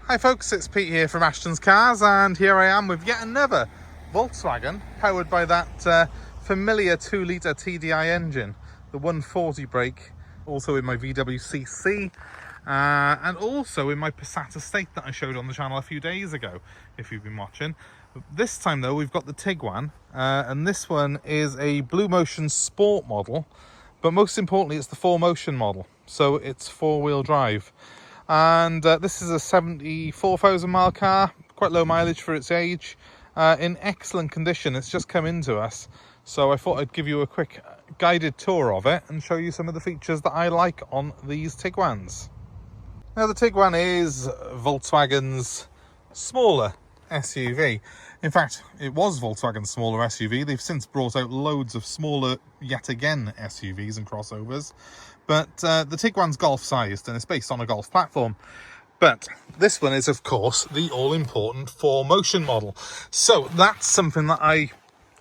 Hi folks, it's Pete here from Ashton's Cars, and here I am with yet another Volkswagen powered by that familiar 2-litre TDI engine, the 140 brake, also in my VW CC, and also in my Passat Estate that I showed on the channel a few days ago, if you've been watching. This time though, we've got the Tiguan, and this one is a BLUEMOTION Sport model, but most importantly it's the 4Motion model, so it's 4-wheel drive. And this is a 74,000 mile car, quite low mileage for its age, in excellent condition. It's just come into us, so I thought I'd give you a quick guided tour of it and show you some of the features that I like on these Tiguans. Now, the Tiguan is Volkswagen's smaller SUV. In fact, it was Volkswagen's smaller SUV. They've since brought out loads of smaller, yet again, SUVs and crossovers. But the Tiguan's golf-sized, and it's based on a golf platform. But this one is, of course, the all-important 4Motion model. So that's something that I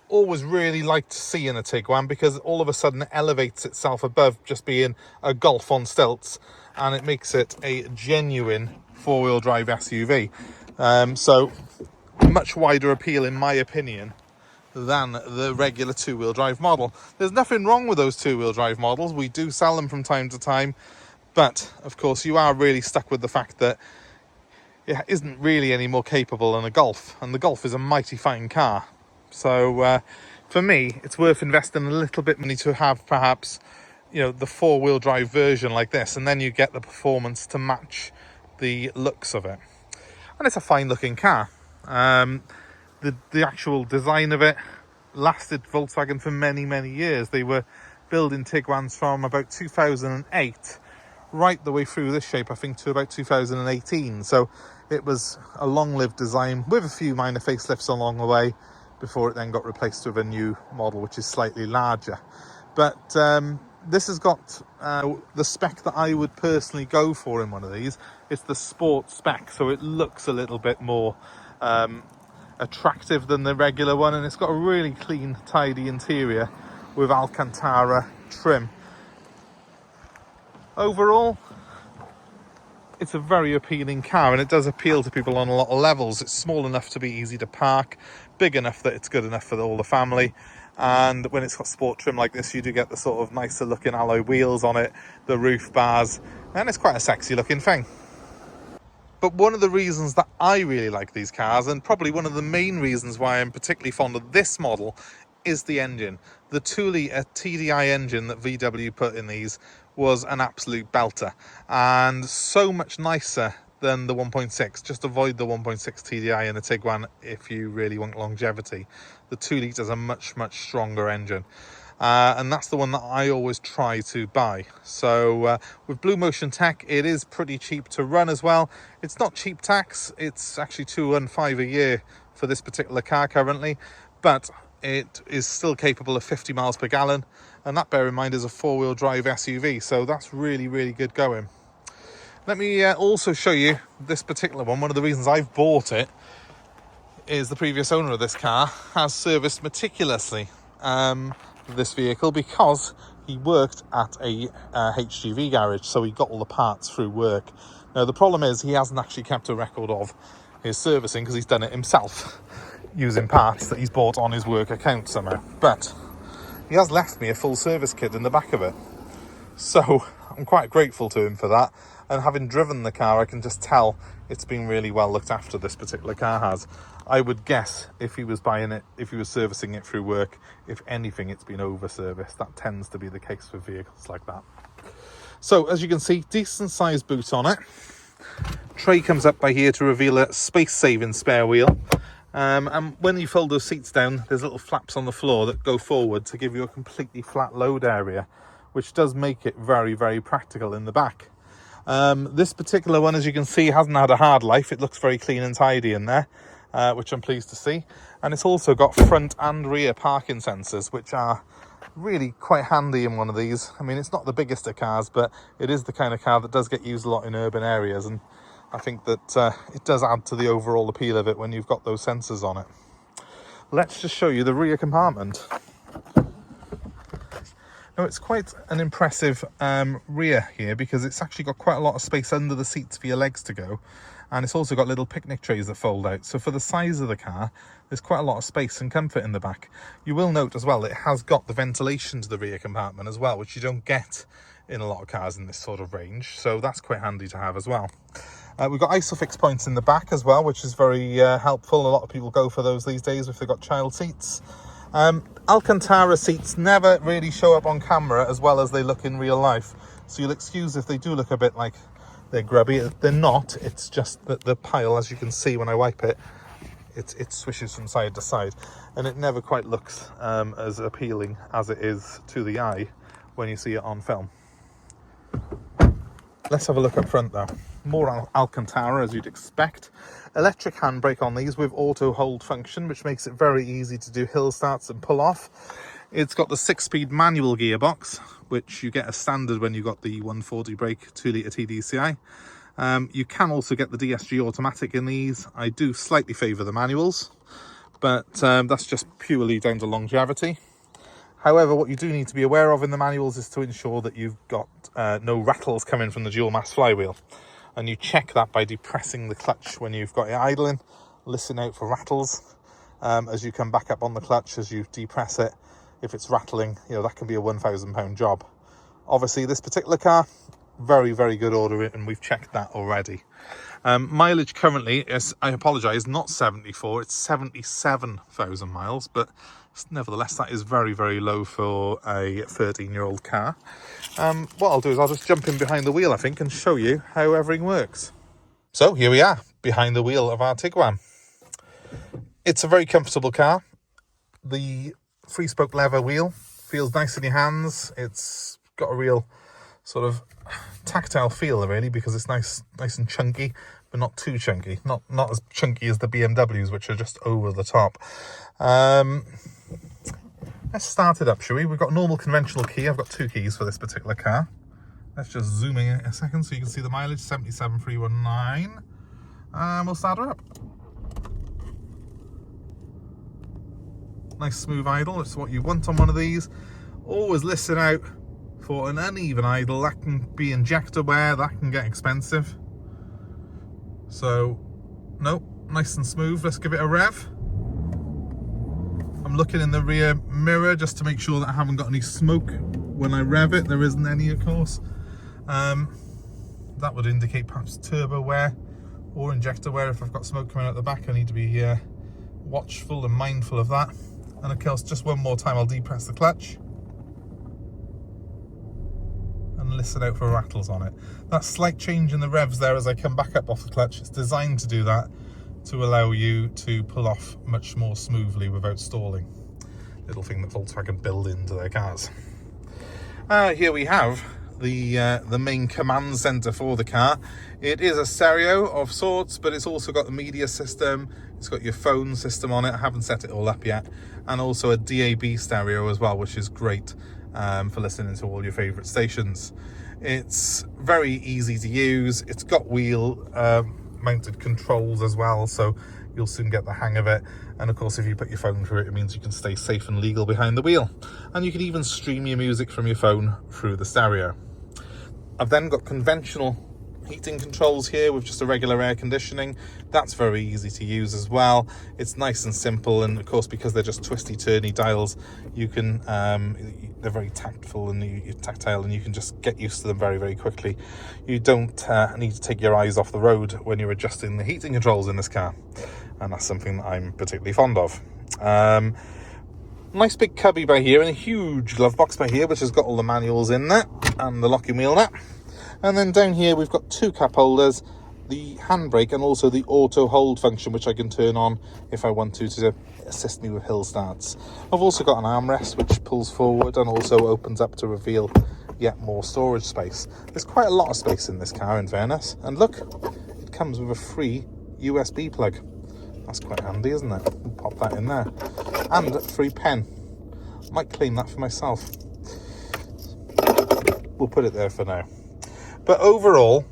always really like to see in a Tiguan, because all of a sudden it elevates itself above just being a golf on stilts, and it makes it a genuine 4-wheel drive SUV. So much wider appeal, in my opinion, than the regular 2-wheel drive model. There's nothing wrong with those 2-wheel drive models. We do sell them from time to time, but of course you are really stuck with the fact that it isn't really any more capable than a Golf, and the Golf is a mighty fine car. So for me, it's worth investing a little bit money to have perhaps, you know, the 4-wheel drive version like this, and then you get the performance to match the looks of it. And it's a fine looking car. The actual design of it lasted Volkswagen for many years. They were building Tiguans from about 2008 right the way through this shape, I think, to about 2018. So it was a long-lived design with a few minor facelifts along the way before it then got replaced with a new model which is slightly larger. But this has got the spec that I would personally go for in one of these. It's the sport spec, so it looks a little bit more attractive than the regular one, and it's got a really clean, tidy interior with Alcantara trim. Overall, it's a very appealing car, and it does appeal to people on a lot of levels. It's small enough to be easy to park, big enough that it's good enough for all the family, and when it's got sport trim like this, you do get the sort of nicer looking alloy wheels on it, the roof bars, and it's quite a sexy looking thing. But one of the reasons that I really like these cars, and probably one of the main reasons why I'm particularly fond of this model, is the engine. The 2-litre TDI engine that VW put in these was an absolute belter, and so much nicer than the 1.6. Just avoid the 1.6 TDI in a Tiguan if you really want longevity. The 2 litre is a much stronger engine. And that's the one that I always try to buy. So with BLUEMOTION tech, it is pretty cheap to run as well. It's not cheap tax, it's actually $215 a year for this particular car currently, but it is still capable of 50 miles per gallon, and that, bear in mind, is a 4-wheel drive SUV, so that's really good going. Let me also show you this particular one. One of the reasons I've bought it is the previous owner of this car has serviced meticulously this vehicle, because he worked at a HGV garage, so he got all the parts through work. Now the problem is he hasn't actually kept a record of his servicing, because he's done it himself using parts that he's bought on his work account somehow, but he has left me a full service kit in the back of it, so I'm quite grateful to him for that. And having driven the car, I can just tell it's been really well looked after, this particular car has. I would guess if he was buying it, if he was servicing it through work, if anything, it's been over-serviced. That tends to be the case with vehicles like that. So, as you can see, decent sized boot on it. Tray comes up by here to reveal a space-saving spare wheel. And when you fold those seats down, there's little flaps on the floor that go forward to give you a completely flat load area, which does make it very practical in the back. This particular one, as you can see, hasn't had a hard life. It looks very clean and tidy in there, which I'm pleased to see. And it's also got front and rear parking sensors, which are really quite handy in one of these. I mean, it's not the biggest of cars, but it is the kind of car that does get used a lot in urban areas, and I think that it does add to the overall appeal of it when you've got those sensors on it. Let's just show you the rear compartment. Now it's quite an impressive rear here, because it's actually got quite a lot of space under the seats for your legs to go, and it's also got little picnic trays that fold out. So for the size of the car, there's quite a lot of space and comfort in the back. You will note as well it has got the ventilation to the rear compartment as well, which you don't get in a lot of cars in this sort of range, so that's quite handy to have as well. We've got ISOFIX points in the back as well, which is very helpful. A lot of people go for those these days if they've got child seats. Alcantara seats never really show up on camera as well as they look in real life, so you'll excuse if they do look a bit like they're grubby. They're not, it's just that the pile, as you can see when I wipe it, it swishes from side to side, and it never quite looks as appealing as it is to the eye when you see it on film. Let's have a look up front though. More Alcantara, as you'd expect. Electric handbrake on these with auto hold function, which makes it very easy to do hill starts and pull off. It's got the 6-speed manual gearbox, which you get as standard when you've got the 140 brake 2-litre TDI. You can also get the DSG automatic in these. I do slightly favour the manuals, but that's just purely down to longevity. However, what you do need to be aware of in the manuals is to ensure that you've got no rattles coming from the dual mass flywheel. And you check that by depressing the clutch when you've got it idling. Listen out for rattles as you come back up on the clutch as you depress it. If it's rattling, you know, that can be a £1,000 job. Obviously, this particular car, very, very good order, and we've checked that already. Mileage currently is, I apologise, not 74, it's 77,000 miles, but nevertheless that is very, very low for a 13-year-old car. What I'll do is I'll just jump in behind the wheel, I think, and show you how everything works. So here we are, behind the wheel of our Tiguan. It's a very comfortable car. The 3-spoke lever wheel feels nice in your hands. It's got a real sort of tactile feel, really, because it's nice and chunky, but not too chunky. Not as chunky as the BMWs, which are just over the top. Let's start it up, shall we? We've got a normal conventional key. I've got 2 keys for this particular car. Let's just zoom in a second so you can see the mileage, 77,319. And we'll start her up. Nice smooth idle. It's what you want on one of these. Always listen out for an uneven idle. That can be injector wear, that can get expensive. So, no, nice and smooth. Let's give it a rev. I'm looking in the rear mirror just to make sure that I haven't got any smoke when I rev it. There isn't any, of course. That would indicate perhaps turbo wear or injector wear. If I've got smoke coming out the back, I need to be watchful and mindful of that. And of course, just one more time, I'll depress the clutch and listen out for rattles on it. That slight change in the revs there as I come back up off the clutch, it's designed to do that, to allow you to pull off much more smoothly without stalling. Little thing that Volkswagen build into their cars. Here we have the main command center for the car. It is a stereo of sorts, but it's also got the media system. It's got your phone system on it. I haven't set it all up yet, and also a DAB stereo as well, which is great for listening to all your favorite stations. It's very easy to use. It's got wheel mounted controls as well, so you'll soon get the hang of it. And of course, if you put your phone through it, it means you can stay safe and legal behind the wheel, and you can even stream your music from your phone through the stereo. I've then got conventional heating controls here with just a regular air conditioning. That's very easy to use as well. It's nice and simple, and of course, because they're just twisty turny dials, you can they're very tactile and you can just get used to them very, very quickly. You don't need to take your eyes off the road when you're adjusting the heating controls in this car, and that's something that I'm particularly fond of. Nice big cubby by here and a huge glove box by here, which has got all the manuals in there and the locking wheel nut. And then down here we've got 2 cup holders, the handbrake, and also the auto hold function, which I can turn on if I want to assist me with hill starts. I've also got an armrest which pulls forward and also opens up to reveal yet more storage space. There's quite a lot of space in this car, in fairness. And look, it comes with a free USB plug. That's quite handy, isn't it? We'll pop that in there. And a free pen. Might claim that for myself. We'll put it there for now. But overall,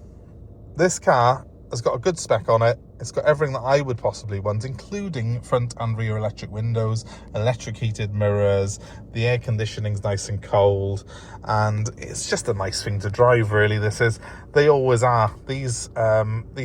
this car has got a good spec on it. It's got everything that I would possibly want, including front and rear electric windows, electric heated mirrors, the air conditioning's nice and cold, and it's just a nice thing to drive, really. This is, they always are. These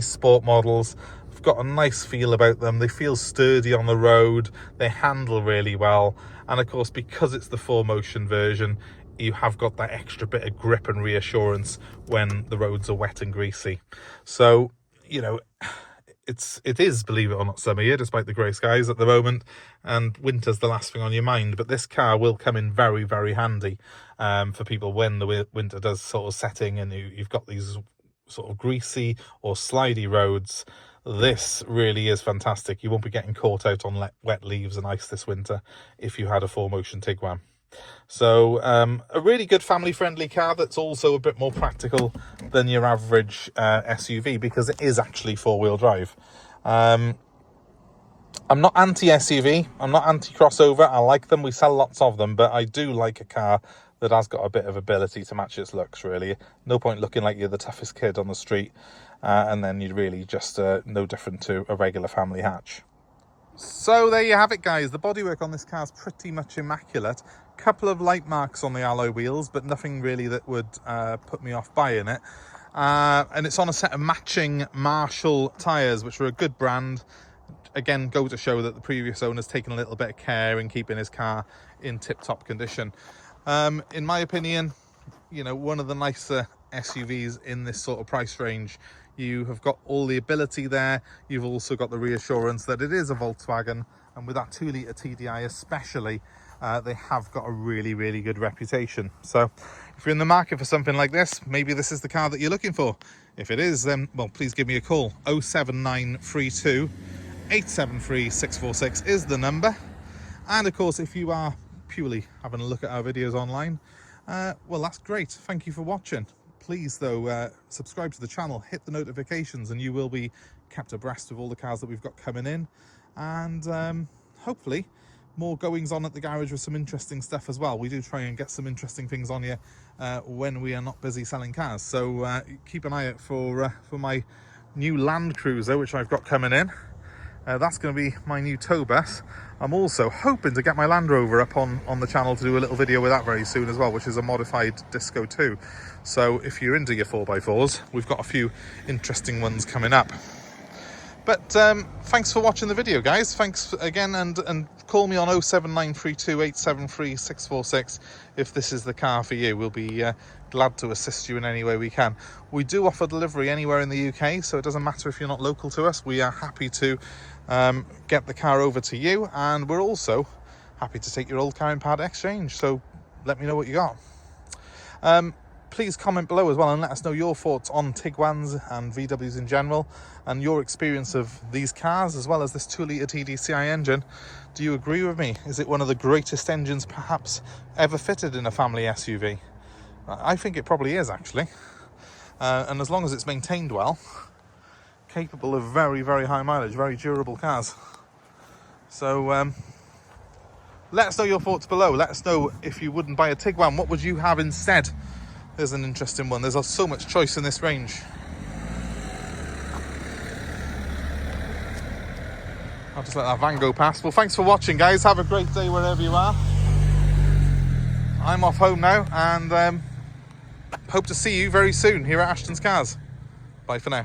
sport models have got a nice feel about them. They feel sturdy on the road, they handle really well, and of course, because it's the 4Motion version, you have got that extra bit of grip and reassurance when the roads are wet and greasy. So, you know, it is, believe it or not, summer here, despite the grey skies at the moment, and winter's the last thing on your mind. But this car will come in very, very handy for people when the winter does sort of setting and you've got these sort of greasy or slidey roads. This really is fantastic. You won't be getting caught out on wet leaves and ice this winter if you had a 4Motion Tiguan. So a really good family friendly car that's also a bit more practical than your average SUV, because it is actually 4-wheel drive. I'm not anti-SUV, I'm not anti-crossover. I like them, we sell lots of them, but I do like a car that has got a bit of ability to match its looks, really. No point looking like you're the toughest kid on the street and then you're really just no different to a regular family hatch. So there you have it, guys. The bodywork on this car is pretty much immaculate. Couple of light marks on the alloy wheels, but nothing really that would put me off buying it. And it's on a set of matching Marshall tyres, which are a good brand. Again, go to show that the previous owner's taken a little bit of care in keeping his car in tip-top condition. In my opinion, you know, one of the nicer SUVs in this sort of price range. You have got all the ability there. You've also got the reassurance that it is a Volkswagen, and with that 2-litre TDI especially, they have got a really, really good reputation. So if you're in the market for something like this, maybe this is the car that you're looking for. If it is, then, well, please give me a call. 07932 873 646 is the number. And of course, if you are purely having a look at our videos online, well, that's great. Thank you for watching. Please, though, subscribe to the channel, hit the notifications, and you will be kept abreast of all the cars that we've got coming in. And hopefully more goings on at the garage with some interesting stuff as well. We do try and get some interesting things on here when we are not busy selling cars. So keep an eye out for my new Land Cruiser, which I've got coming in. That's going to be my new tow bus. I'm also hoping to get my Land Rover up on the channel to do a little video with that very soon as well, which is a modified Disco 2. So if you're into your 4x4s, we've got a few interesting ones coming up. But thanks for watching the video, guys. Thanks again, and call me on 07932 873 646 if this is the car for you. We'll be glad to assist you in any way we can. We do offer delivery anywhere in the UK, so it doesn't matter if you're not local to us. We are happy to get the car over to you, and we're also happy to take your old car in part exchange. So let me know what you got. Please comment below as well and let us know your thoughts on Tiguans and VWs in general, and your experience of these cars as well as this 2-litre TDCi engine. Do you agree with me? Is it one of the greatest engines perhaps ever fitted in a family SUV? I think it probably is, actually. And as long as it's maintained well, capable of very, very high mileage, very durable cars. So let us know your thoughts below. Let us know if you wouldn't buy a Tiguan, what would you have instead? There's an interesting one. There's so much choice in this range. I'll just let that van go past. Well, thanks for watching, guys. Have a great day wherever you are. I'm off home now, and hope to see you very soon here at Ashton's Cars. Bye for now.